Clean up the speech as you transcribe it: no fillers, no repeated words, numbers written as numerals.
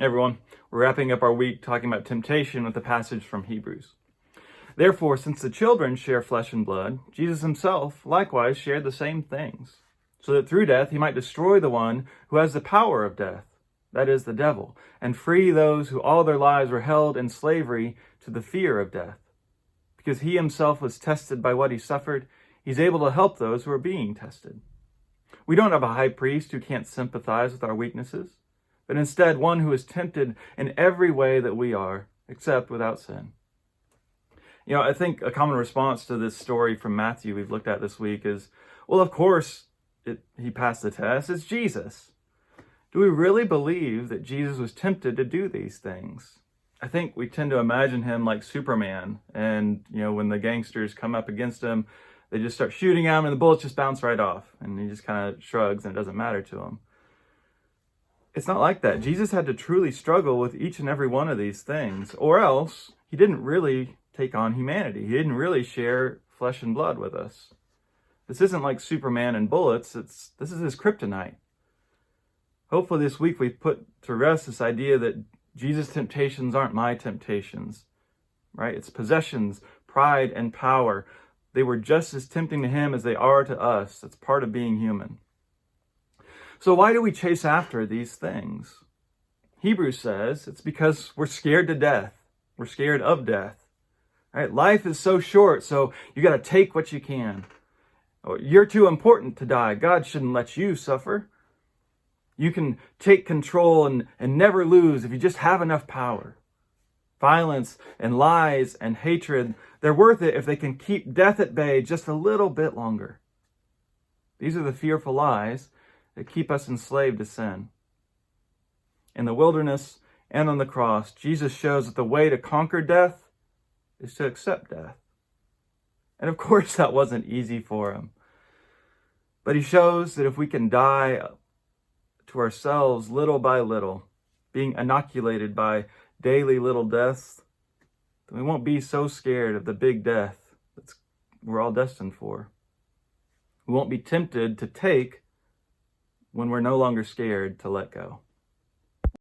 Everyone, we're wrapping up our week talking about temptation with a passage from Hebrews. Therefore, since the children share flesh and blood, Jesus himself likewise shared the same things, so that through death he might destroy the one who has the power of death, that is, the devil, and free those who all their lives were held in slavery to the fear of death. Because he himself was tested by what he suffered, he's able to help those who are being tested. We don't have a high priest who can't sympathize with our weaknesses, but instead one who is tempted in every way that we are, except without sin. You know, I think a common response to this story from Matthew we've looked at this week is, well, of course, he passed the test. It's Jesus. Do we really believe that Jesus was tempted to do these things? I think we tend to imagine him like Superman, and, when the gangsters come up against him, they just start shooting at him and the bullets just bounce right off, and he just kind of shrugs and it doesn't matter to him. It's not like that. Jesus had to truly struggle with each and every one of these things, or else he didn't really take on humanity. He didn't really share flesh and blood with us. This isn't like Superman and bullets. This is his kryptonite. Hopefully this week we've put to rest this idea that Jesus' temptations aren't my temptations, right? It's possessions, pride, and power. They were just as tempting to him as they are to us. That's part of being human. So why do we chase after these things? Hebrews says it's because we're scared to death. We're scared of death. Right? Life is so short, so you got to take what you can. Or you're too important to die. God shouldn't let you suffer. You can take control and never lose if you just have enough power. Violence and lies and hatred, they're worth it if they can keep death at bay just a little bit longer. These are the fearful lies that keep us enslaved to sin. In the wilderness and on the cross, Jesus shows that the way to conquer death is to accept death. And of course that wasn't easy for him. But he shows that if we can die to ourselves little by little, being inoculated by daily little deaths, then we won't be so scared of the big death that we're all destined for. We won't be tempted to take when we're no longer scared to let go.